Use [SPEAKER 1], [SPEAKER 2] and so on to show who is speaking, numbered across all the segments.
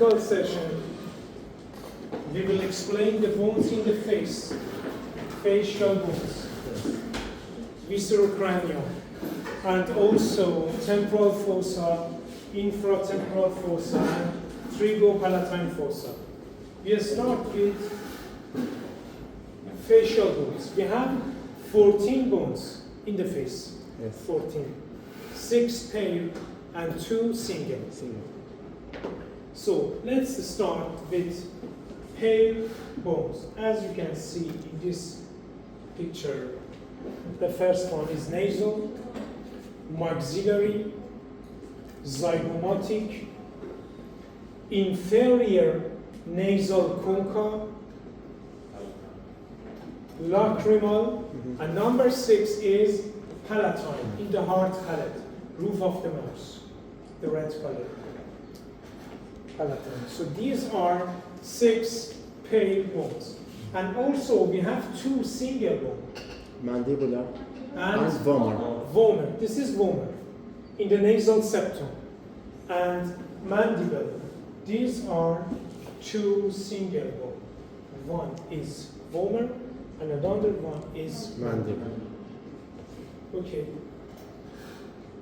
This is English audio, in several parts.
[SPEAKER 1] practical session, we will explain the bones in the face, facial bones, viscerocranial, and also temporal fossa, infratemporal fossa, and trigopalatine fossa. We start with facial bones. We have 14 bones in the face.
[SPEAKER 2] Yes.
[SPEAKER 1] 14. 6 pair and 2 single. So let's start with pair bones. As you can see in this picture, the first one is nasal, maxillary, zygomatic, inferior nasal concha, lacrimal, and number 6 is palatine, in the hard palate, roof of the mouth, the red color, palatine. So these are 6 pair bones. And also we have 2 single bones.
[SPEAKER 2] Mandibular
[SPEAKER 1] And
[SPEAKER 2] vomer.
[SPEAKER 1] vomer. This is vomer in the nasal septum. And mandible. These are 2 single bones. One is vomer and another one is
[SPEAKER 2] Mandible.
[SPEAKER 1] Okay.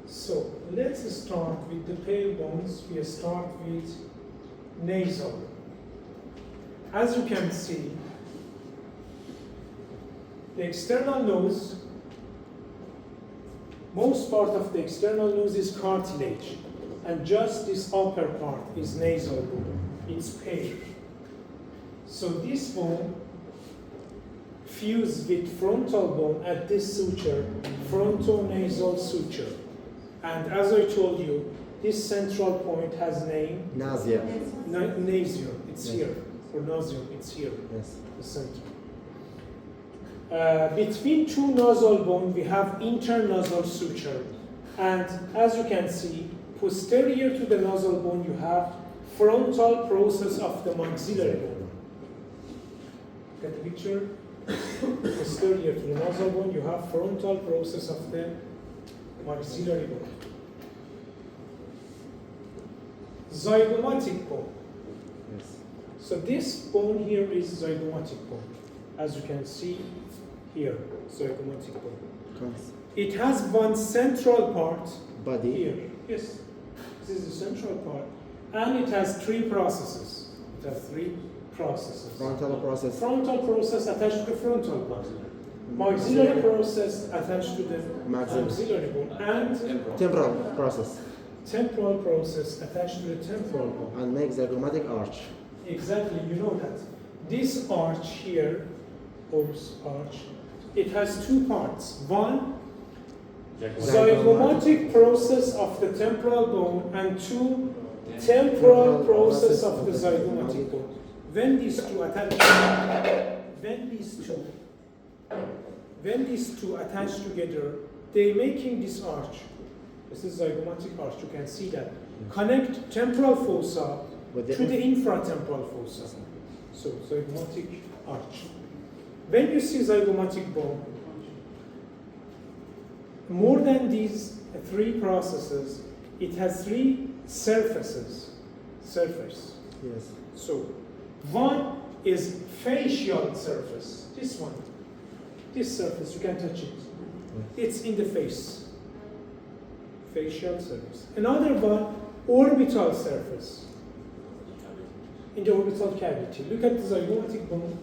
[SPEAKER 1] So let's start with the pair bones. We start with nasal. As you can see, the external nose, most part of the external nose is cartilage, and just this upper part is nasal bone. It's pair. So this bone fused with frontal bone at this suture, frontonasal suture. And as I told you, this central point has name
[SPEAKER 2] Nasia.
[SPEAKER 1] nasio. It's
[SPEAKER 2] Yes.
[SPEAKER 1] here. Or nasio, it's here.
[SPEAKER 2] Yes.
[SPEAKER 1] The center. Between 2 nasal bone, we have internasal suture. And as you can see, posterior to the nasal bone, you have frontal process of the maxillary bone. Get the picture? Posterior to the nasal bone, you have frontal process of the maxillary bone. Zygomatic bone.
[SPEAKER 2] Yes.
[SPEAKER 1] So this bone here is zygomatic bone. As you can see here, zygomatic bone. It has one central part
[SPEAKER 2] Body.
[SPEAKER 1] here. Yes, this is the central part. And it has 3 processes. It has 3 processes.
[SPEAKER 2] Frontal process.
[SPEAKER 1] Frontal process attached to the frontal bone. Maxillary process attached to the maxillary bone. And
[SPEAKER 2] Temporal process.
[SPEAKER 1] temporal process attached to the temporal bone.
[SPEAKER 2] And make zygomatic arch.
[SPEAKER 1] Exactly, you know that. This arch here, arch, it has 2 parts. One, zygomatic process of the temporal bone, and 2, temporal process of the zygomatic bone. When these two attach together, they making this arch. This is zygomatic arch. You can see that. Connect temporal fossa to the infratemporal fossa. So zygomatic arch. When you see zygomatic bone, more than these 3 processes, it has 3 surfaces. Surface.
[SPEAKER 2] Yes.
[SPEAKER 1] So one is facial surface. This one. This surface, you can touch it. It's in the face. Facial surface. Another one, orbital surface. In the orbital cavity. Look at the zygomatic bone.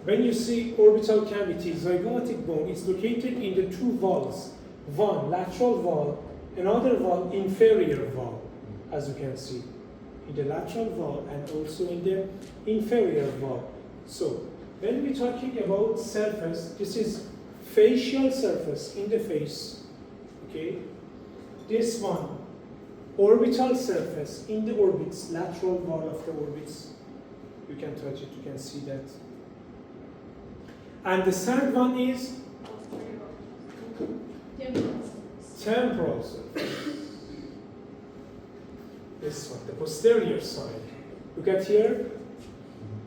[SPEAKER 1] When you see orbital cavity, zygomatic bone is located in the 2 valves. One, lateral valve, another valve, inferior valve, as you can see. In the lateral valve and also in the inferior valve. So, when we're talking about surface, this is facial surface in the face. Okay? This one, orbital surface in the orbits, lateral wall of the orbits. You can touch it, you can see that. And the third one is temporal surface. This one, the posterior side. Look at here,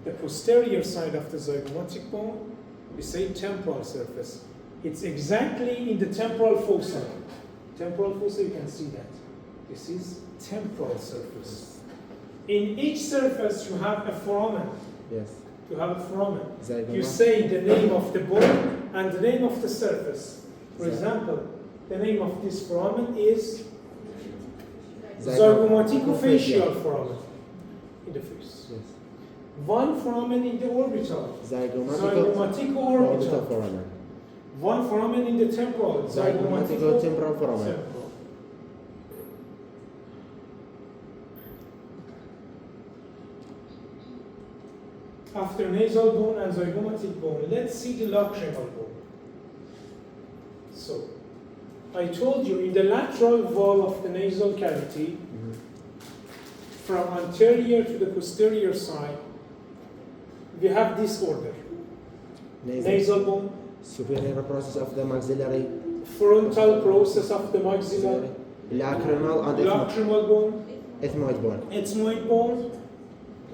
[SPEAKER 1] the posterior side of the zygomatic bone, we say temporal surface. It's exactly in the temporal fossa. Temporal fossa, you can see that. This is temporal surface. In each surface, you have a foramen.
[SPEAKER 2] Yes.
[SPEAKER 1] You have a foramen.
[SPEAKER 2] Zygomatic.
[SPEAKER 1] You say the name of the bone and the name of the surface. For
[SPEAKER 2] Zy-
[SPEAKER 1] example, the name of this foramen is
[SPEAKER 2] Zygomatic
[SPEAKER 1] zygomaticofacial foramen in the face.
[SPEAKER 2] Yes.
[SPEAKER 1] One foramen in the orbital,
[SPEAKER 2] Zygomatico
[SPEAKER 1] zygomatico-orbital.
[SPEAKER 2] foramen.
[SPEAKER 1] One foramen in the temporal,
[SPEAKER 2] Zygomatico-temporal foramen.
[SPEAKER 1] temporal. After nasal bone and zygomatic bone, let's see the lacrimal bone. So, I told you in the lateral wall of the nasal cavity, from anterior to the posterior side, we have this order. Nasal bone,
[SPEAKER 2] Superior process of the maxillary,
[SPEAKER 1] frontal process of the maxilla,
[SPEAKER 2] lacrimal and
[SPEAKER 1] lacrimal bone,
[SPEAKER 2] ethmoid bone,
[SPEAKER 1] ethmoid bone,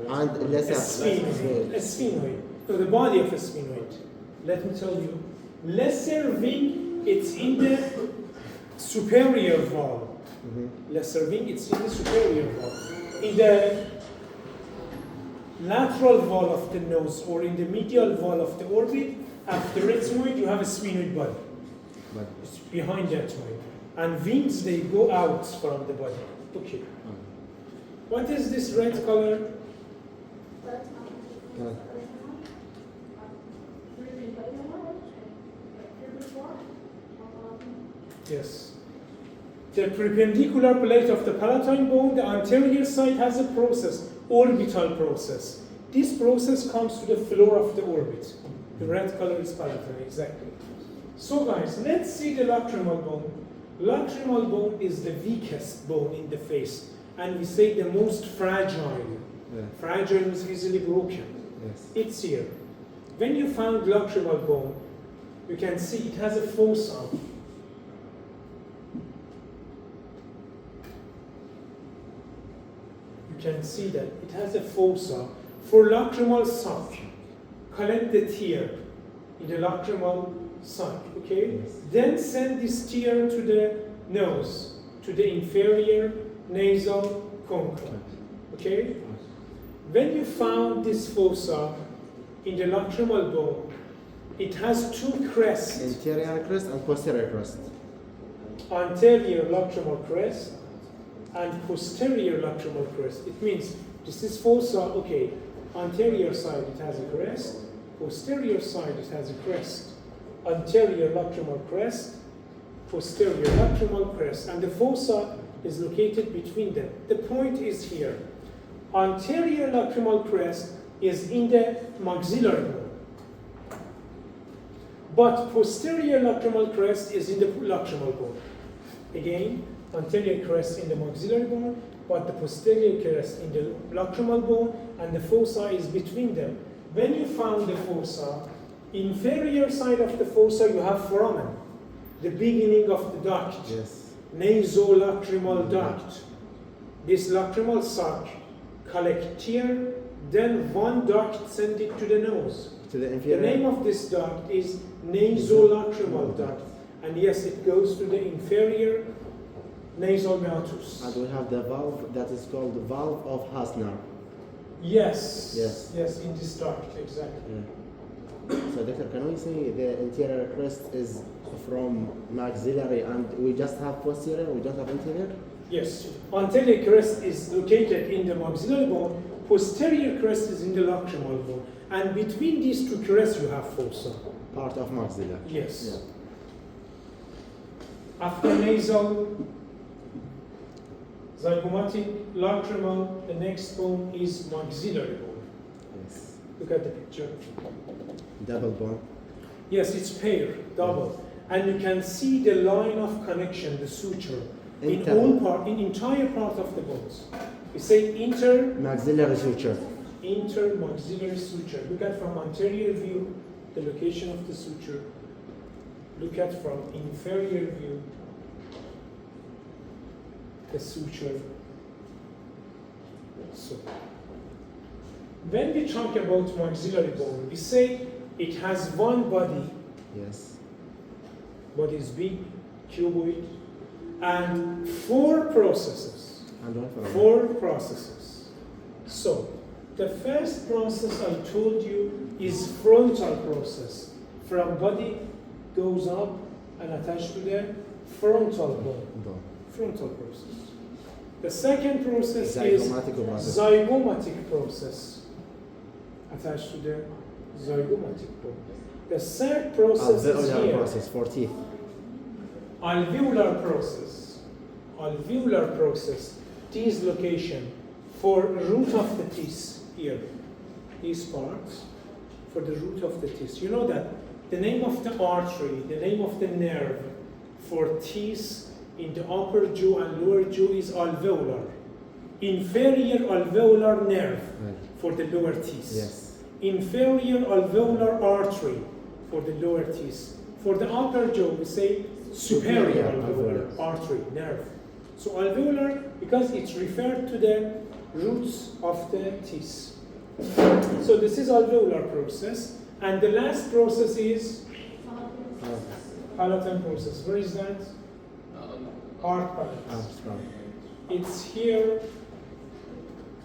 [SPEAKER 2] and lesser
[SPEAKER 1] a sphenoid. So the body of a sphenoid. Let me tell you, lesser wing, it's in the superior wall. Lesser wing, it's in the superior wall. In the lateral wall of the nose or in the medial wall of the orbit, after ethmoid, you have a sphenoid body.
[SPEAKER 2] But
[SPEAKER 1] It's behind the ethmoid. And wings, they go out from the body. Okay. What is this red color? Yes. The perpendicular plate of the palatine bone, the anterior side has a process, orbital process. This process comes to the floor of the orbit. The red color is palatine, exactly. So guys, let's see the lacrimal bone. Lacrimal bone is the weakest bone in the face, and we say the most fragile.
[SPEAKER 2] yeah.
[SPEAKER 1] Fragile is easily broken.
[SPEAKER 2] Yes.
[SPEAKER 1] It's here. When you found lacrimal bone, you can see it has a fossa. You can see that it has a fossa for lacrimal sac. Collect the tear in the lacrimal sac, okay?
[SPEAKER 2] Yes.
[SPEAKER 1] Then send this tear to the nose, to the inferior nasal concave, okay? When you found this fossa in the lacrimal bone, it has two crests,
[SPEAKER 2] Anterior crest and posterior crest.
[SPEAKER 1] anterior lacrimal crest and posterior lacrimal crest. It means this is fossa, okay, anterior side it has a crest, posterior side it has a crest, anterior lacrimal crest, posterior lacrimal crest, and the fossa is located between them. The point is here. Anterior lacrimal crest is in the maxillary bone, but posterior lacrimal crest is in the lacrimal bone. Again, anterior crest in the maxillary bone, but the posterior crest in the lacrimal bone, and the fossa is between them. When you found the fossa, inferior side of the fossa you have foramen, the beginning of the duct,
[SPEAKER 2] Yes.
[SPEAKER 1] nasolacrimal duct. This lacrimal sac collect tear, then one duct send it to the nose.
[SPEAKER 2] To the
[SPEAKER 1] The
[SPEAKER 2] inferior.
[SPEAKER 1] name of this duct is nasolacrimal duct, and yes, it goes to the inferior nasal meatus.
[SPEAKER 2] And we have the valve that is called the valve of Hasner.
[SPEAKER 1] Yes,
[SPEAKER 2] Yes.
[SPEAKER 1] yes, in this duct, exactly.
[SPEAKER 2] Yeah. So doctor, can we say the anterior crest is from maxillary and we just have posterior, we don't have anterior?
[SPEAKER 1] Yes, anterior crest is located in the maxillary bone, posterior crest is in the lacrimal bone, and between these two crests you have fossa.
[SPEAKER 2] Part of maxilla.
[SPEAKER 1] Yes.
[SPEAKER 2] Yeah.
[SPEAKER 1] After nasal, zygomatic, lacrimal, the next bone is maxillary bone.
[SPEAKER 2] Yes.
[SPEAKER 1] Look at the picture.
[SPEAKER 2] Double bone.
[SPEAKER 1] Yes, it's pair, double. And you can see the line of connection, the suture, in entire part of the bones. We say
[SPEAKER 2] Maxillary suture.
[SPEAKER 1] intermaxillary suture. Look at from anterior view, the location of the suture. Look at from inferior view, the suture. So, when we talk about maxillary bone, we say it has one body.
[SPEAKER 2] Yes.
[SPEAKER 1] Body is big, cuboid, and four processes.
[SPEAKER 2] And one foramen.
[SPEAKER 1] Four processes. So, the first process I told you is frontal process. From body goes up and attached to the frontal bone. Frontal process. The second process is zygomatic process. Attached to the zygomatic bone. The third process is here.
[SPEAKER 2] Process for teeth.
[SPEAKER 1] Alveolar process. Alveolar process. Teeth location for root of the teeth here. These parts for the root of the teeth. You know that the name of the artery, the name of the nerve for teeth in the upper jaw and lower jaw is alveolar. Inferior alveolar nerve for the lower teeth.
[SPEAKER 2] Yes.
[SPEAKER 1] Inferior alveolar artery for the lower teeth. For the upper jaw, we say superior alveolar artery, nerve. So alveolar, because it's referred to the roots of the teeth. So this is alveolar process. And the last process is palatal process. Where is that? Hard palate. It's here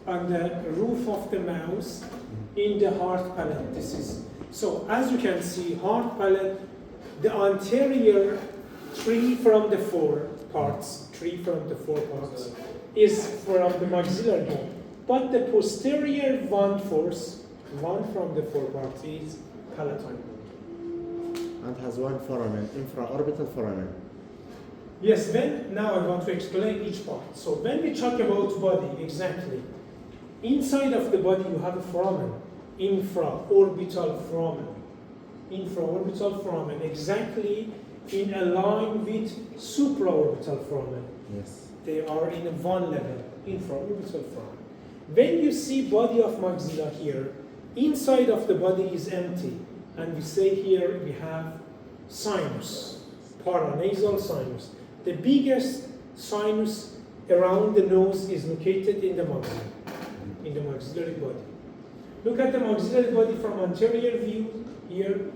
[SPEAKER 1] on the roof of the mouth in the hard palate. This is so. As you can see, hard palate, the anterior three from the four parts is from the maxillary bone, but the posterior one from the four parts is palatine bone.
[SPEAKER 2] And has one foramen, infraorbital foramen.
[SPEAKER 1] Yes, now I want to explain each part. So when we talk about body, exactly, inside of the body you have a foramen, infraorbital foramen, exactly in a line with supraorbital foramen.
[SPEAKER 2] Yes.
[SPEAKER 1] They are in one level, infraorbital foramen. When you see body of maxilla here, inside of the body is empty, and we say here we have sinus, paranasal sinus. The biggest sinus around the nose is located in the maxilla, in the maxillary body. Look at the maxillary body from anterior view here,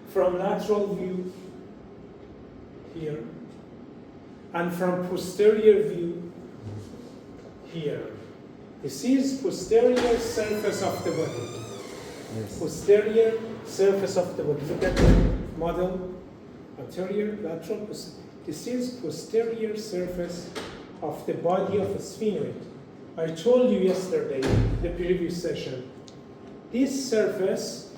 [SPEAKER 1] from lateral view here, and from posterior view here. This is posterior surface of the body.
[SPEAKER 2] Yes.
[SPEAKER 1] Posterior surface of the body. Look at the model. Anterior, lateral. This is posterior surface of the body of a sphenoid. I told you yesterday, the previous session, this surface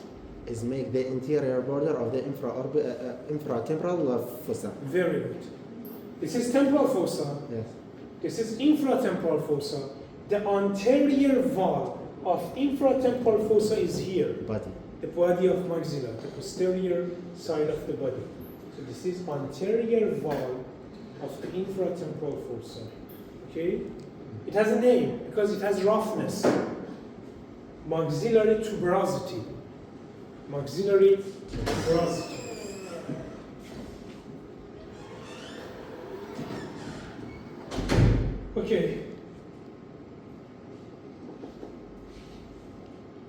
[SPEAKER 2] is make the interior border of the infratemporal fossa.
[SPEAKER 1] Very good. This is temporal fossa.
[SPEAKER 2] Yes.
[SPEAKER 1] This is infratemporal fossa. The anterior wall of infratemporal fossa is here.
[SPEAKER 2] Body.
[SPEAKER 1] The body of maxilla, the posterior side of the body. So this is anterior wall of the infratemporal fossa. Okay? It has a name because it has roughness. Maxillary tuberosity. Maxillary tuberosity. Okay.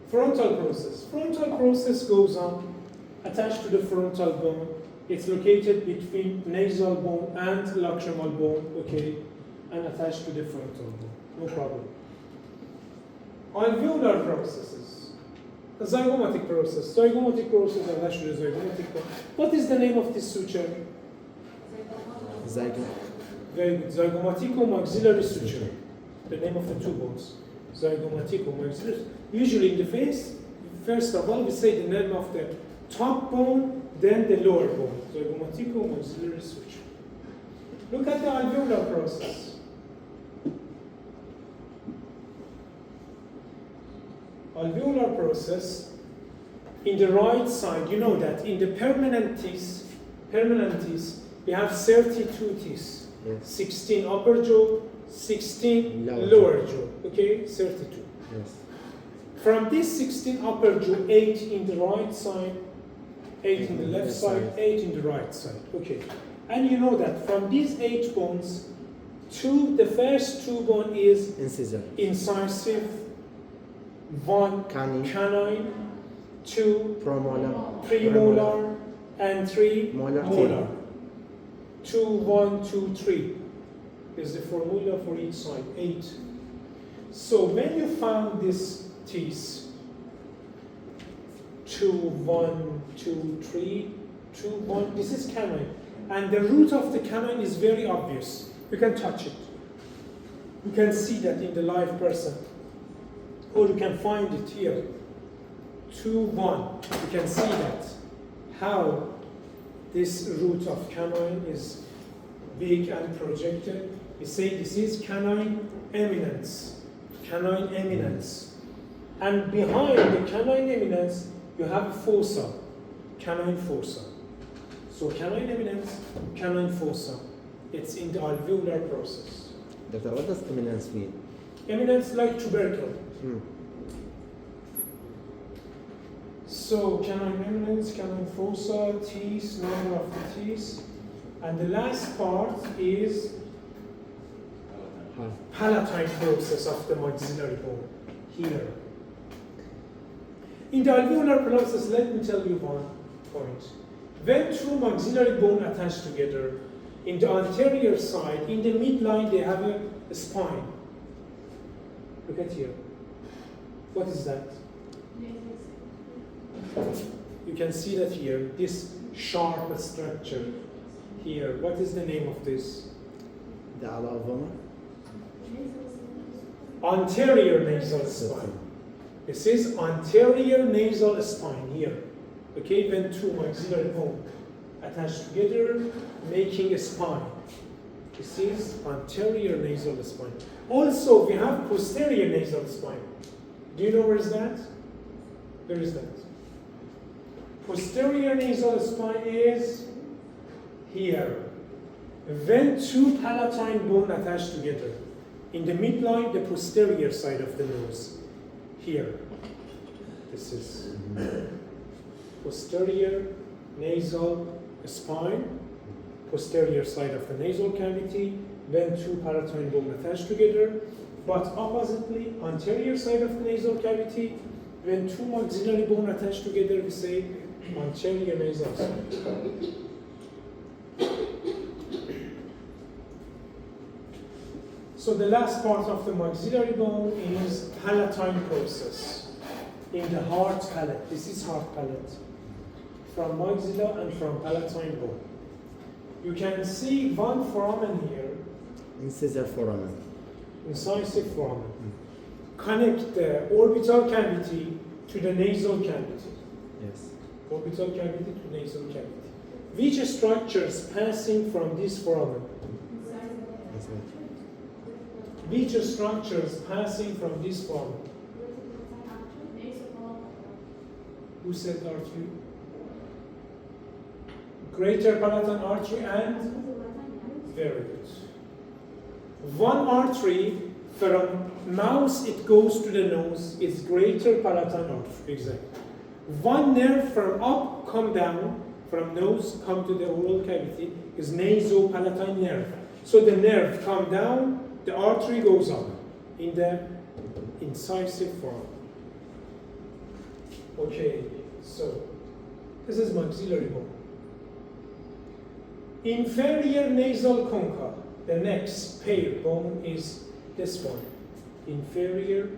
[SPEAKER 1] Frontal process. Frontal process goes on attached to the frontal bone. It's located between nasal bone and lacrimal bone, okay, and attached to the frontal bone. No problem. Alveolar processes. The zygomatic process. Zygomatic process attached to the zygomatic bone. What is the name of this suture? Very good. Zygomatico-maxillary suture. The name of the two bones. Zygomatico-maxillary. Usually in the face, first of all, we say the name of the top bone, then the lower bone. Zygomatico-maxillary suture. Look at the alveolar process. Alveolar process, in the right side, you know that in the permanent teeth, we have 32 teeth.
[SPEAKER 2] Yes.
[SPEAKER 1] 16 upper jaw, 16
[SPEAKER 2] Lower
[SPEAKER 1] lower jaw. Okay, 32.
[SPEAKER 2] Yes.
[SPEAKER 1] From this 16 upper jaw, 8 in the right side, 8 in the left side, 8 in the right side. Okay. And you know that from these 8 bones, the first 2 bone is
[SPEAKER 2] Incisor.
[SPEAKER 1] incisive, 1 canine, 2 premolar, and 3 molar. 2, 1, 2, 3 is the formula for each side. 8. So when you found this teeth, 2, 1, 2, 3, 2, 1, this is canine. And the root of the canine is very obvious. You can touch it. You can see that in the live person. Or you can find it here. 2, 1. You can see that. How this root of canine is big and projected. We say this is canine eminence. Canine eminence. And behind the canine eminence, you have fossa. Canine fossa. So canine eminence, canine fossa. It's in the alveolar process.
[SPEAKER 2] Doctor, what does eminence mean?
[SPEAKER 1] Eminence like tubercle. So canine eminence, canine fossa, teeth, number of the teeth. And the last part is palatine process of the maxillary bone, here. In the alveolar process, let me tell you one point. When two maxillary bone attach together, in the anterior side, in the midline, they have a spine. Look at here. What is that? You can see that here, this sharp structure here. What is the name of this?
[SPEAKER 2] The alavoma?
[SPEAKER 1] Anterior nasal spine. This is anterior nasal spine here. Okay, when two maxillary bone attached together, making a spine. This is anterior nasal spine. Also, we have posterior nasal spine. Do you know where is that? Where is that? Posterior nasal spine is here. When two palatine bone attached together, in the midline, the posterior side of the nose, here. This is posterior nasal spine, posterior side of the nasal cavity, when two palatine bone attached together, but oppositely, anterior side of the nasal cavity, when two maxillary bone attached together, we say anterior nasal spine. So the last part of the maxillary bone is palatine process in the hard palate. This is hard palate from maxilla and from palatine bone. You can see one foramen here,
[SPEAKER 2] Incisor foramen.
[SPEAKER 1] incisive foramen. Connect the orbital cavity to the nasal cavity.
[SPEAKER 2] Yes.
[SPEAKER 1] Orbital cavity to nasal cavity. Which structures passing from this foramen?
[SPEAKER 2] That's right.
[SPEAKER 1] Which structures passing from this foramen? Who said artery? Greater palatine artery and? Very good. One artery from mouth it goes to the nose is greater palatine artery, exactly. One nerve from up come down, from nose come to the oral cavity is nasopalatine nerve. So the nerve come down, the artery goes up in the incisive foramen. Okay, so this is maxillary bone. Inferior nasal concha, the next pair bone is this one. Inferior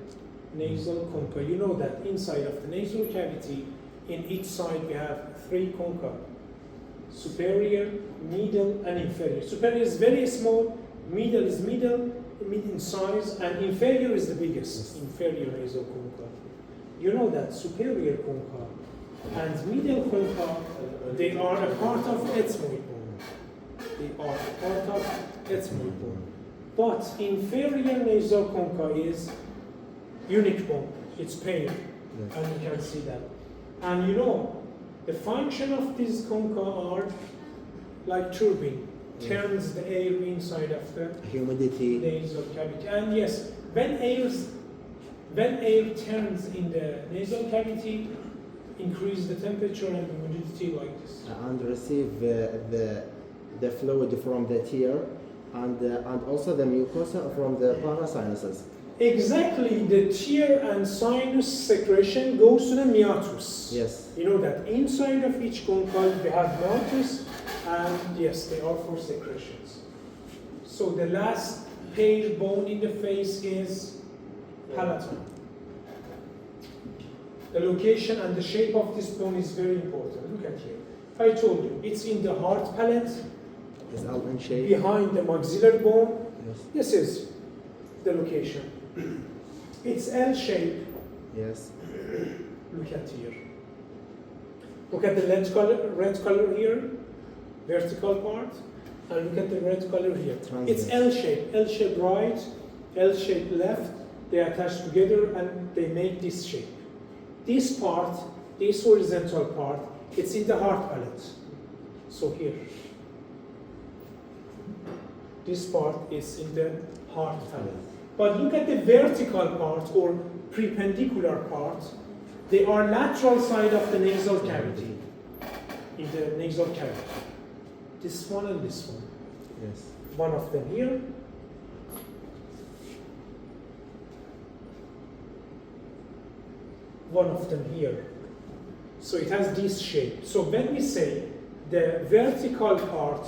[SPEAKER 1] nasal concha. You know that inside of the nasal cavity, in each side we have three concha. Superior, middle, and inferior. Superior is very small, middle is mid in size, and inferior is the biggest. Inferior nasal concha. You know that superior concha and middle concha, they are a part of ethmoid bone. They are a part of ethmoid bone. But inferior nasal concha is unique bone. It's pair, and you can see that. And you know, the function of this concha are like turbine, turns the air inside of the
[SPEAKER 2] Humidity.
[SPEAKER 1] nasal cavity. And yes, when air turns in the nasal cavity, increase the temperature and humidity like this.
[SPEAKER 2] And receive the fluid from the tear and also the mucosa from the parasinuses.
[SPEAKER 1] Exactly, the tear and sinus secretion goes to the meatus.
[SPEAKER 2] Yes.
[SPEAKER 1] You know that inside of each concha we have meatus, and yes, they are for secretions. So the last pair bone in the face is palatine. The location and the shape of this bone is very important. Look at here. I told you, it's in the hard palate,
[SPEAKER 2] Is almond shape?
[SPEAKER 1] behind the maxillary bone.
[SPEAKER 2] Yes.
[SPEAKER 1] This is the location. It's L shape.
[SPEAKER 2] Yes.
[SPEAKER 1] Look at here. Look at the red color here, vertical part, and look at the red color here. It's L shape right, L shape left. They attach together and they make this shape. This part, this horizontal part, it's in the hard palate. So here. This part is in the hard palate. But look at the vertical part or perpendicular part. They are lateral side of the nasal cavity. In the nasal cavity. This one and this one.
[SPEAKER 2] Yes.
[SPEAKER 1] One of them here. One of them here. So it has this shape. So when we say the vertical part,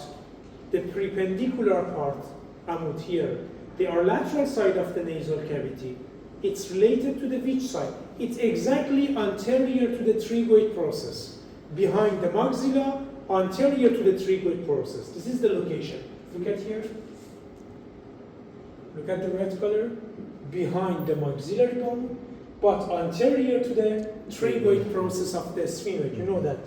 [SPEAKER 1] the perpendicular part, amut here, they are lateral side of the nasal cavity. It's related to the which side? It's exactly anterior to the trigoid process. Behind the maxilla, anterior to the trigoid process. This is the location. Look at here. Look at the red color. Behind the maxillary bone, but anterior to the trigoid process of the sphenoid. You know that.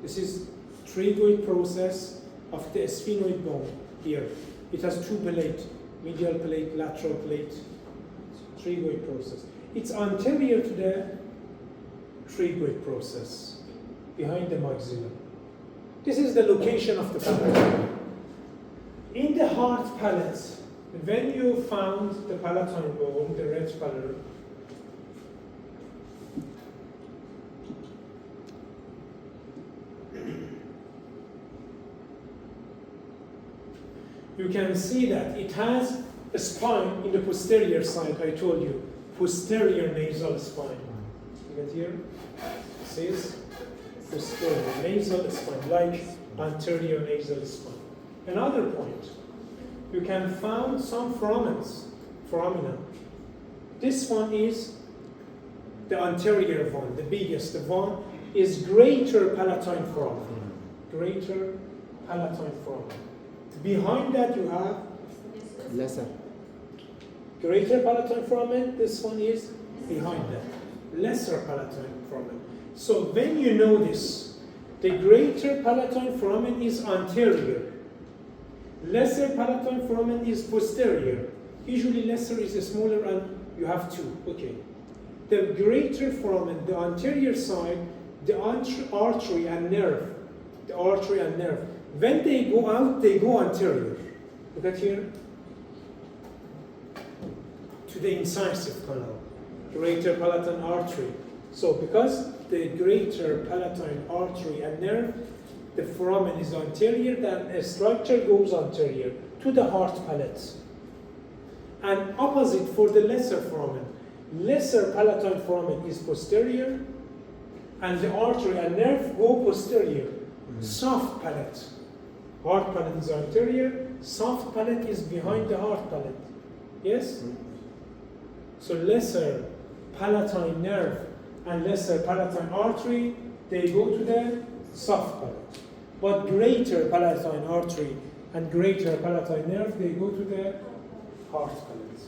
[SPEAKER 1] This is trigoid process of the sphenoid bone here. It has two plates, medial plate, lateral plate, trigoid process. It's anterior to the trigoid process, behind the maxilla. This is the location of the palate. In the hard palate, when you found the palatine bone, the red color, you can see that it has a spine in the posterior side. I told you, posterior nasal spine. You get here? This is posterior nasal spine, like anterior nasal spine. Another point, you can find some foramina. This one is the anterior one, the biggest. The one is greater palatine foramen. Greater palatine foramen. Behind that you have
[SPEAKER 2] Lesser.
[SPEAKER 1] greater palatine foramen. This one is behind that. Lesser palatine foramen. So when you know this, the greater palatine foramen is anterior. Lesser palatine foramen is posterior. Usually lesser is smaller and you have two. Okay. The greater foramen, the anterior side, the artery and nerve. The artery and nerve. When they go out, they go anterior. Look at here. To the incisive canal. Greater palatine artery. So because the greater palatine artery and nerve, the foramen is anterior, then a structure goes anterior to the hard palate. And opposite for the lesser foramen. Lesser palatine foramen is posterior, and the artery and nerve go posterior. Soft palate. Hard palate is anterior, soft palate is behind the hard palate. Yes? So lesser palatine nerve and lesser palatine artery, they go to the soft palate. But greater palatine artery and greater palatine nerve, they go to the hard palate.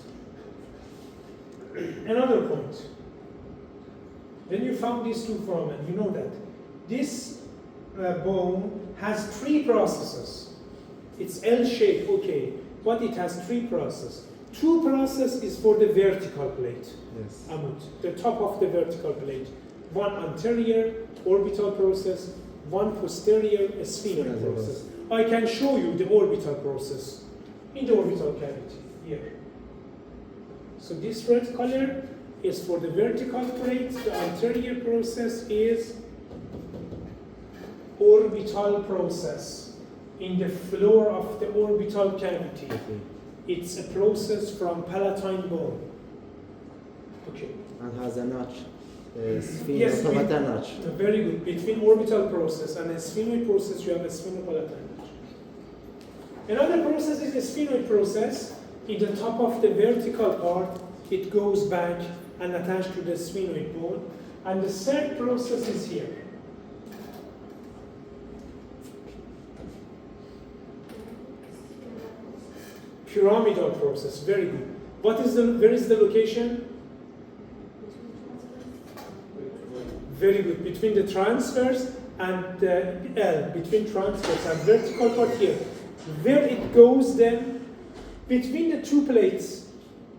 [SPEAKER 1] Another point. When you found these two foramen, you know that this bone has three processes. It's L-shaped, okay, but it has three processes. Two processes is for the vertical plate.
[SPEAKER 2] Yes.
[SPEAKER 1] Amut, the top of the vertical plate. One anterior orbital process, one posterior sphenoid process. I can show you the orbital process in the orbital cavity here. So this red color is for the vertical plate. The anterior process is orbital process in the floor of the orbital cavity.
[SPEAKER 2] Okay.
[SPEAKER 1] It's a process from palatine bone. Okay.
[SPEAKER 2] And has a notch.
[SPEAKER 1] Yes,
[SPEAKER 2] notch.
[SPEAKER 1] Very good. Between orbital process and a sphenoid process, you have a sphenopalatine notch. Another process is the sphenoid process. In the top of the vertical part, it goes back and attached to the sphenoid bone. And the third process is here. Pyramidal process, very good. Where is the location? Very good, between the transverse and the L, between transverse and vertical part here. Where it goes then, between the two plates,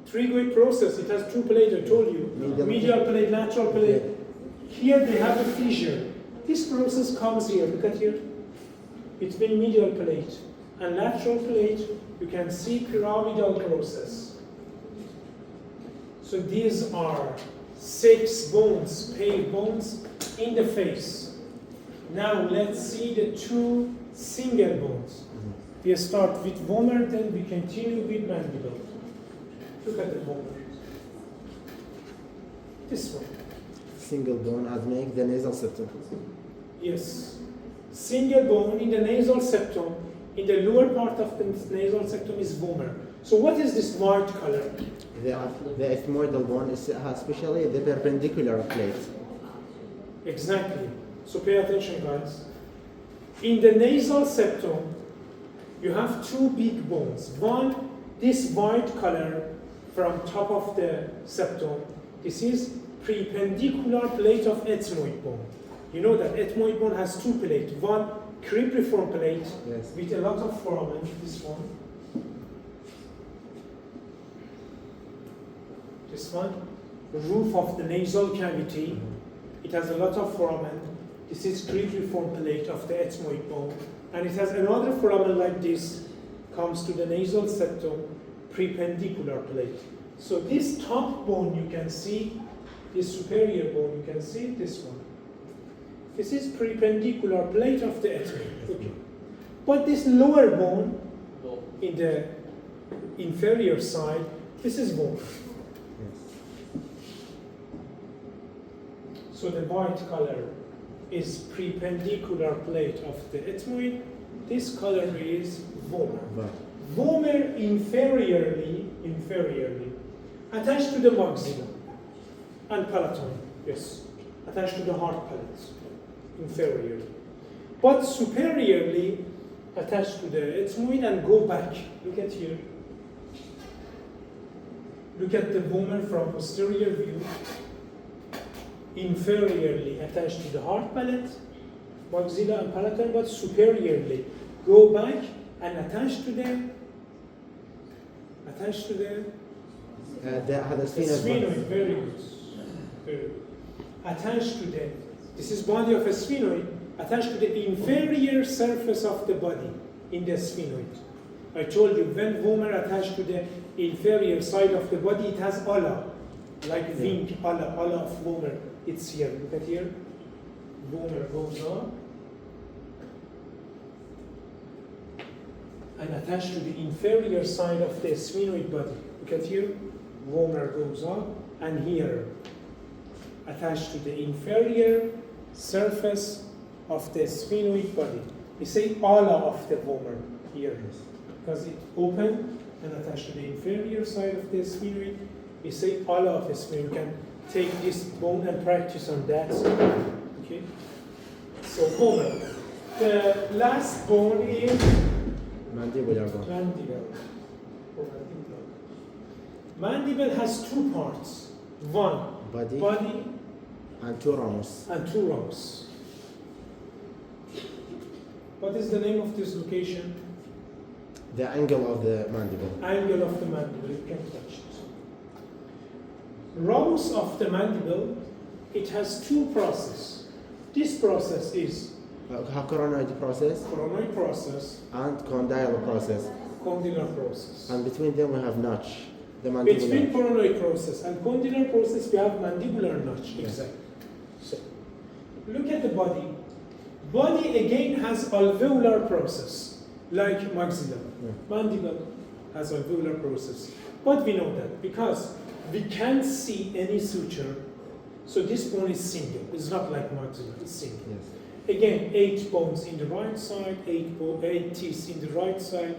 [SPEAKER 1] trigoid process, it has two plates, I told you. Medial plate, lateral plate. Here they have a fissure. This process comes here, look at here. Between medial plate and lateral plate, you can see pyramidal process. So these are 6 bones, paved bones in the face. Now let's see the 2 single bones. We start with vomer, then we continue with mandible. Look at the vomer. This one.
[SPEAKER 2] Single bone as make the nasal septum.
[SPEAKER 1] Yes. Single bone in the nasal septum. In the lower part of the nasal septum is vomer. So what is this white color?
[SPEAKER 2] The ethmoidal bone is especially the perpendicular plate.
[SPEAKER 1] Exactly. So pay attention, guys. In the nasal septum, you have 2 big bones. One, this white color from top of the septum. This is perpendicular plate of ethmoid bone. You know that ethmoid bone has 2 plates. One cribriform plate with a lot of foramen, this one. This one, the roof of the nasal cavity. It has a lot of foramen. This is cribriform plate of the ethmoid bone. And it has another foramen like this, comes to the nasal septum, perpendicular plate. So this top bone you can see, this superior bone you can see, this one. This is perpendicular plate of the ethmoid. Okay. But this lower bone, in the inferior side, this is bone. So the white color is perpendicular plate of the ethmoid. This color is vomer. Vomer inferiorly attached to the maxilla and palaton. Yes, attached to the hard palate, inferiorly. But superiorly attached to the ethmoid and go back. Look at here. Look at the vomer from posterior view. Inferiorly attached to the hard palate, maxilla and palaton, but superiorly go back and attach to the sphenoid. Very good. Very good. Attached to the, this is body of a sphenoid, attached to the inferior surface of the body in the sphenoid. I told you when vomer attached to the inferior side of the body, it has ala, like wing, ala of vomer. It's here. Look at here. Vomer goes up and attached to the inferior side of the sphenoid body. Look at here. Vomer goes up and here attached to the inferior surface of the sphenoid body. We say ala of the vomer here because it open and attached to the inferior side of the sphenoid. We say ala of the sphenoid. You can take this bone and practice on that. Okay. So vomer. The last bone is
[SPEAKER 2] mandibular bone.
[SPEAKER 1] Mandible. Mandible has 2 parts. One, body
[SPEAKER 2] and 2 ramus.
[SPEAKER 1] And 2 ramus. What is the name of this location?
[SPEAKER 2] The angle of the mandible.
[SPEAKER 1] Angle of the mandible. You can touch it. Ramus of the mandible, it has 2 processes. This process is
[SPEAKER 2] coronoid process.
[SPEAKER 1] Coronoid process.
[SPEAKER 2] And condyle process.
[SPEAKER 1] Condylar process.
[SPEAKER 2] And between them we have notch. The mandibular.
[SPEAKER 1] Between coronoid process and condylar process we have mandibular notch. Yes. Exactly. So, look at the body. Body again has alveolar process, like maxilla. Yeah. Mandible has alveolar process. But we know that because we can't see any suture, so this bone is single. It's not like maxilla, it's single. Yes. Again, 8 bones in the right side, 8 teeth in the right side,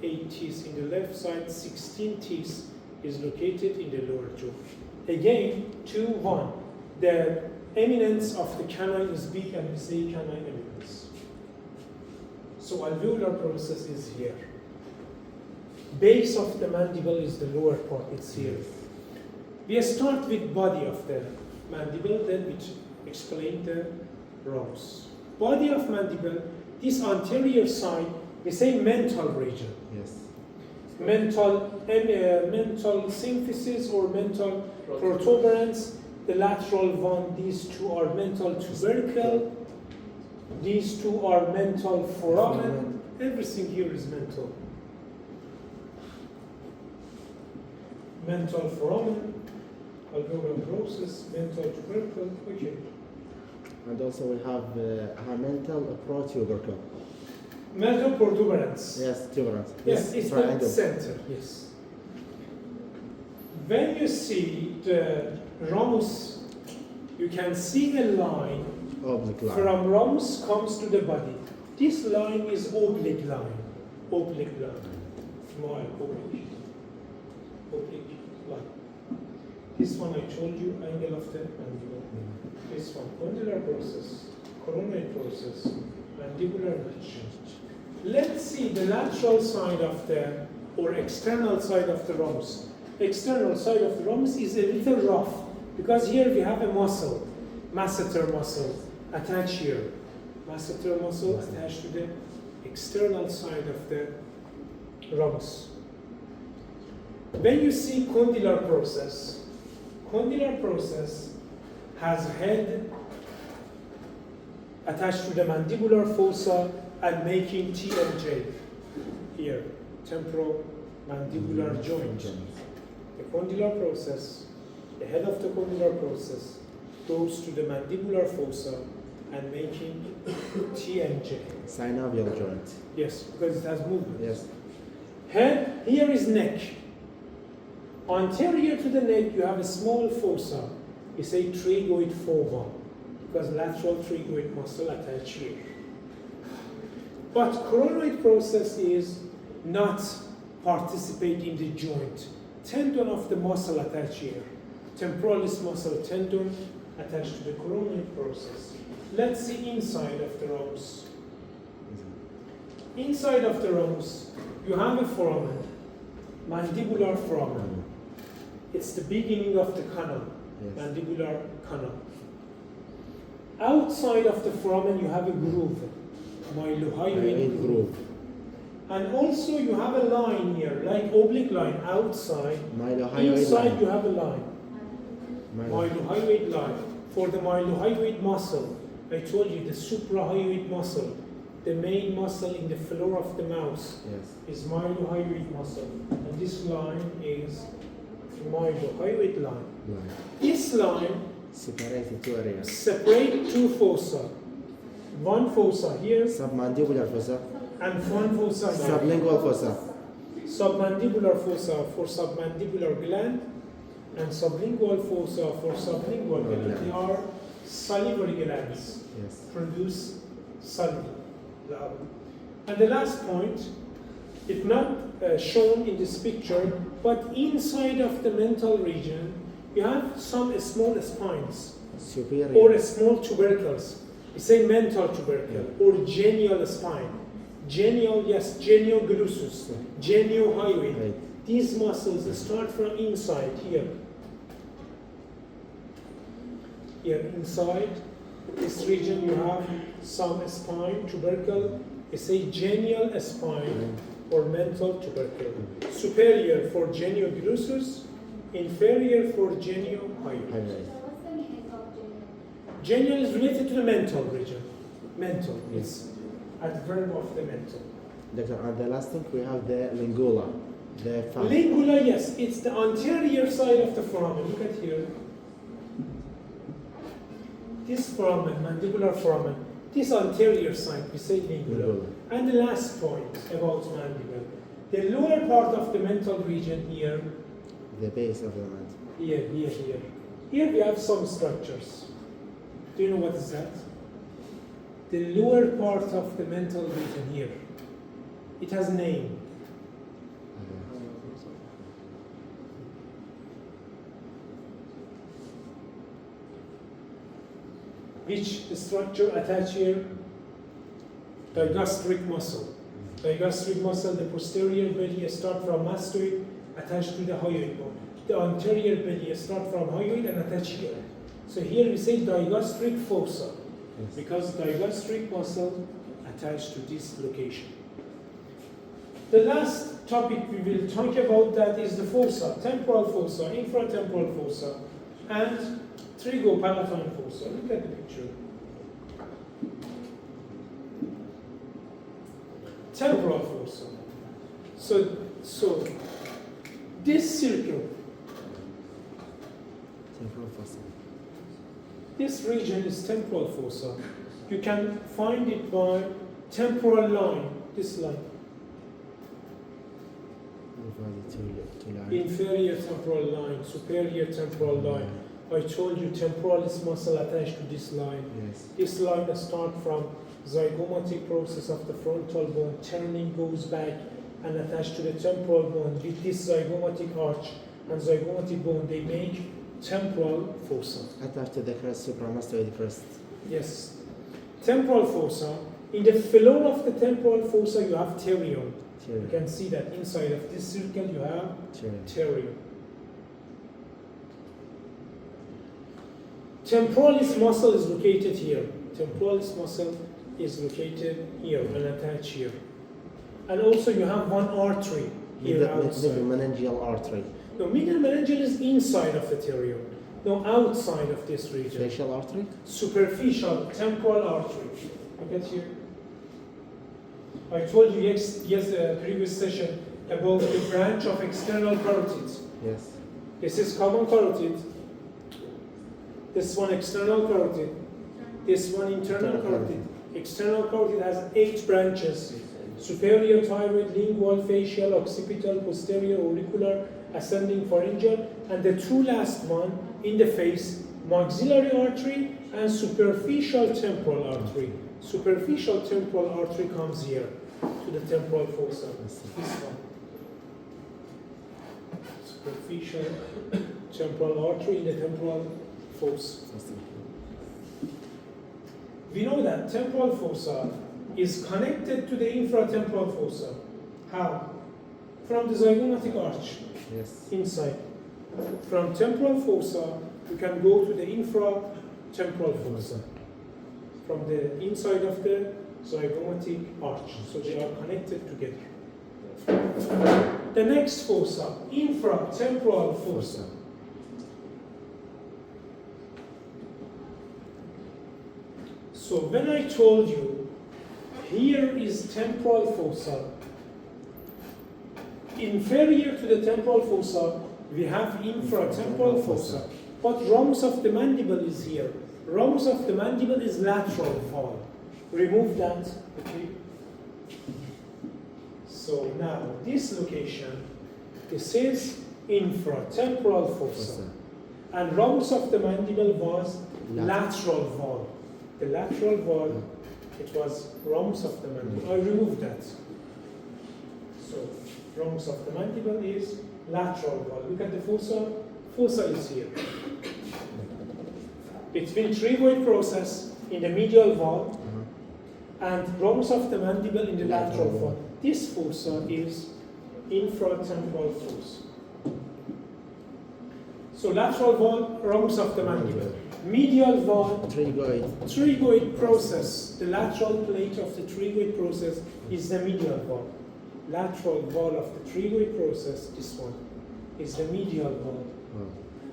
[SPEAKER 1] 8 teeth in the left side, 16 teeth is located in the lower jaw. Again, 2, 1. The eminence of the canine is big and we say canine eminence. So alveolar process is here. Base of the mandible is the lower part, it's here. We start with body of the mandible, then we explain the rhombus. Body of mandible, this anterior side, we say mental region.
[SPEAKER 2] Yes.
[SPEAKER 1] Mental symphysis or mental protuberance. The lateral one, these two are mental tubercle. These two are mental foramen. Everything here is mental. Mental foramen, alveolar process, mental tubercle. Okay.
[SPEAKER 2] And also we have mental protubercle.
[SPEAKER 1] Mental protuberance.
[SPEAKER 2] Yes, tuberance.
[SPEAKER 1] Yes, it's
[SPEAKER 2] triangle.
[SPEAKER 1] the center. Yes. When you see the rhombus, you can see a line.
[SPEAKER 2] Oblique line.
[SPEAKER 1] From rhombus comes to the body. This line is oblique line. Oblique line. Small oblique. Oblique line. This one I told you, angle of the mandible. This one, condylar process, coronoid process, mandibular ridge. Let's see the lateral side of the, or external side of the rhombus. External side of the rhombus is a little rough because here we have a muscle, masseter muscle attached here. Masseter muscle attached to the external side of the rhombus. When you see condylar process has head attached to the mandibular fossa and making TMJ here, temporomandibular joint. The condylar process, the head of the condylar process goes to the mandibular fossa and making TMJ.
[SPEAKER 2] Synovial joint.
[SPEAKER 1] Yes, because it has movement.
[SPEAKER 2] Yes.
[SPEAKER 1] Head, here is neck. Anterior to the neck, you have a small fossa. We say tragoid fova, because lateral tragoid muscle attached here. But coronoid process is not participate in the joint. Tendon of the muscle attached here. Temporalis muscle tendon attached to the coronoid process. Let's see inside of the rhombus. Inside of the rhombus, you have a foramen, mandibular foramen. It's the beginning of the canal, yes. Mandibular canal. Outside of the foramen, you have a groove, myelohyoid groove. And also you have a line here, like oblique line outside. Inside line. You have a line, myelohyoid line. For the myelohyoid muscle, I told you the suprahyoid muscle, the main muscle in the floor of the mouth, yes. Is myelohyoid muscle. And this line is myelohyoid line. This line
[SPEAKER 2] separated two areas.
[SPEAKER 1] Separate two fossa. One fossa here.
[SPEAKER 2] Submandibular fossa.
[SPEAKER 1] And one fossa here.
[SPEAKER 2] Sublingual fossa.
[SPEAKER 1] Submandibular fossa for submandibular gland and sublingual fossa for sublingual gland. They are salivary glands. Yes. Produce saliva. And the last point, it's not shown in this picture, but inside of the mental region, you have some small spines.
[SPEAKER 2] Superior.
[SPEAKER 1] Or small tubercles. We say mental tubercle or genial spine. Genial, yes, genioglossus, geniohyoid. Right. These muscles start from inside here. Here inside this region you have some spine, tubercle. We say genial spine or mental tubercle. Superior for genioglossus, inferior for geniohyoid. Genial is related to the mental region. Mental, yes. Adverb of the mental.
[SPEAKER 2] Doctor, and the last thing we have the lingula. The
[SPEAKER 1] lingula, yes, it's the anterior side of the foramen. Look at here. This foramen, mandibular foramen, this anterior side, we say lingula. And the last point about mandible. The lower part of the mental region here.
[SPEAKER 2] The base of the mandible.
[SPEAKER 1] Here. Here we have some structures. Do you know what is that? The lower part of the mental region here. It has a name. Which structure attached here? Digastric muscle. Digastric muscle, the posterior belly start from mastoid, attached to the hyoid bone. The anterior belly start from hyoid and attach here. So here we say digastric fossa, because digastric muscle attached to this location. The last topic we will talk about that is the fossa, temporal fossa, infratemporal fossa, and trigopalatine fossa. Look at the picture. Temporal fossa. So this circle,
[SPEAKER 2] temporal fossa.
[SPEAKER 1] This region is temporal fossa. You can find it by temporal line, this line. Inferior temporal line, superior temporal line. I told you temporalis muscle attached to this line.
[SPEAKER 2] Yes.
[SPEAKER 1] This line starts from zygomatic process of the frontal bone, turning goes back and attached to the temporal bone with this zygomatic arch and zygomatic bone. They make temporal fossa.
[SPEAKER 2] Attached to the crest, supramastoid crest.
[SPEAKER 1] Yes. Temporal fossa. In the floor of the temporal fossa, you have pterion. You can see that inside of this circle, you have pterion. Temporalis muscle is located here. Temporalis muscle is located here and attached here. And also you have one artery here outside.
[SPEAKER 2] The meningeal artery.
[SPEAKER 1] No, medial meningeal is inside of the pterion. No, outside of this region.
[SPEAKER 2] Facial artery?
[SPEAKER 1] Superficial temporal artery. Look at here. I told you previous session about the branch of external carotids.
[SPEAKER 2] Yes.
[SPEAKER 1] This is common carotid. This one external carotid. This one internal carotid. External carotid has 8 branches. Superior thyroid, lingual, facial, occipital, posterior, auricular, ascending pharyngeal, and the 2 last one in the face, maxillary artery and superficial temporal artery. Superficial temporal artery comes here to the temporal fossa. This one. Superficial temporal artery in the temporal fossa. We know that temporal fossa is connected to the infratemporal fossa. How? From the zygomatic arch.
[SPEAKER 2] Yes.
[SPEAKER 1] Inside. From temporal fossa, you can go to the infratemporal fossa. From the inside of the zygomatic arch. So they are connected together. The next fossa, infratemporal fossa. So when I told you, here is temporal fossa, inferior to the temporal fossa, we have infratemporal fossa. But rhombus of the mandible is here. Rhombus of the mandible is lateral wall. Remove that, okay? So now, this location, this is infratemporal fossa. And rhombus of the mandible was lateral wall. The lateral wall, it was rhombus of the mandible. I removed that. So, rhombus of the mandible is lateral wall. Look at the fossa. Fossa is here. Between trigoid process in the medial wall and rhombus of the mandible in the lateral wall. This fossa is infratemporal fossa. So lateral wall, rhombus of the mandible. Medial wall, trigoid process. The lateral plate of the trigoid process is the medial wall. Lateral wall of the trigoid process, this one, is the medial wall.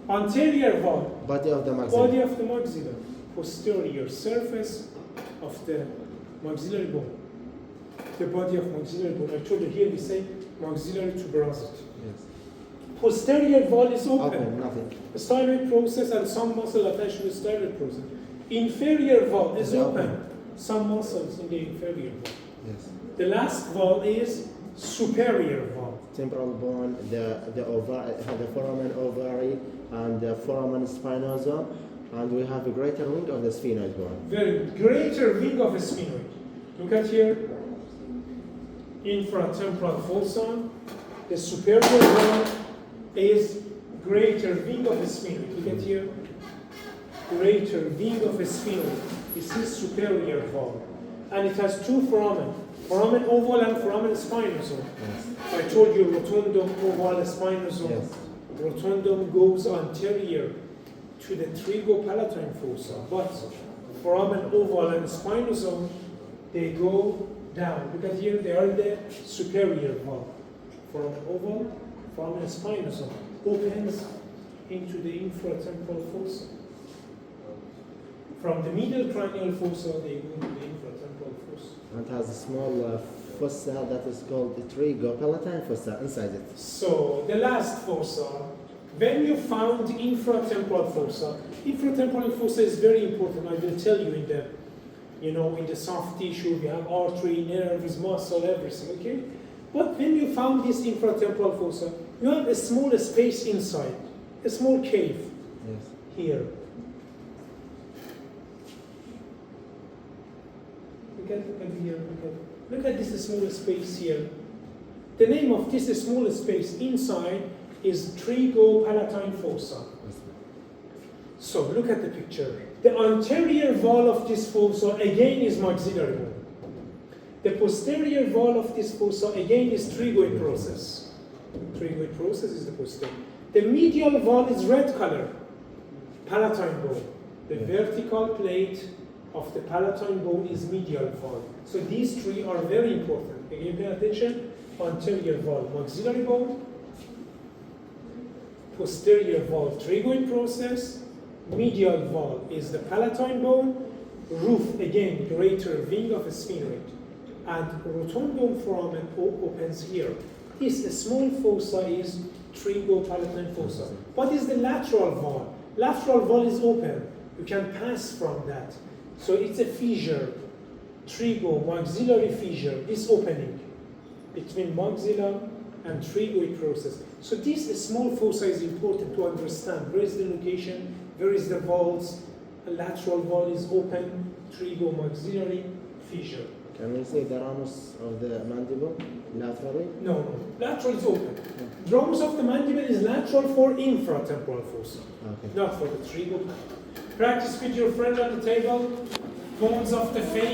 [SPEAKER 1] Anterior wall,
[SPEAKER 2] body of the maxilla.
[SPEAKER 1] Body of the maxilla. Posterior surface of the maxillary bone. The body of maxillary bone. I told you here we say maxillary tuberosity.
[SPEAKER 2] Yes.
[SPEAKER 1] Posterior wall is open.
[SPEAKER 2] Nothing.
[SPEAKER 1] The styloid process and some muscle attached to the styloid process. Inferior wall is open. Some muscles in the inferior wall.
[SPEAKER 2] Yes.
[SPEAKER 1] The last wall is superior wall.
[SPEAKER 2] Temporal bone, the foramen ovary, and the foramen spinosa, and we have a greater wing of the sphenoid bone.
[SPEAKER 1] Very good. Greater wing of a sphenoid. Look at here. Infratemporal fossa. The superior wall is greater wing of the sphenoid. Look at here. greater wing of a sphenoid. This is superior valve. And it has two foramen oval and foramen spinosum.
[SPEAKER 2] Yes.
[SPEAKER 1] I told you rotundum, oval, spinosum.
[SPEAKER 2] Yes.
[SPEAKER 1] Rotundum goes anterior to the trigopalatine fossa, but foramen oval and spinosum, they go down. Look at here, they are in the superior valve. Foramen oval, foramen spinosum opens into the infratemporal fossa. From the middle cranial fossa, they go into the infratemporal fossa.
[SPEAKER 2] And it has a small fossa that is called the trigopalatine fossa inside it.
[SPEAKER 1] So the last fossa, when you found infratemporal fossa is very important. I will tell you in the, in the soft tissue, we have artery, nerves, muscle, everything, okay? But when you found this infratemporal fossa, you have a small space inside, a small cave
[SPEAKER 2] Yes.
[SPEAKER 1] here. Look at here, look at this small space here. The name of this small space inside is trigopalatine fossa.
[SPEAKER 2] Yes.
[SPEAKER 1] So look at the picture. The anterior wall of this fossa again is maxillary bone. The posterior wall of this fossa again is trigoid process. Trigoid process is the posterior. The medial wall is red color, palatine bone. The vertical plate of the palatine bone is medial wall. So these three are very important. Again, pay attention. Anterior wall, maxillary bone. Posterior wall, trigoid process. Medial wall is the palatine bone. Roof, again, greater wing of a sphenoid. And rotundum foramen opens here. This small fossa is trigopalatine fossa. What is the lateral wall? Lateral wall is open. You can pass from that. So it's a fissure, trigo-maxillary fissure, this opening between maxilla and trigoid process. So this small fossa is important to understand. Where is the location? Where is the walls? The lateral wall is open, trigo-maxillary fissure.
[SPEAKER 2] Can we see the ramus of the mandible laterally?
[SPEAKER 1] No. Lateral is open. The ramus of the mandible is lateral for infratemporal fossa,
[SPEAKER 2] Okay.
[SPEAKER 1] not for the trigo. Practice with your friend on the table. Bones of the face.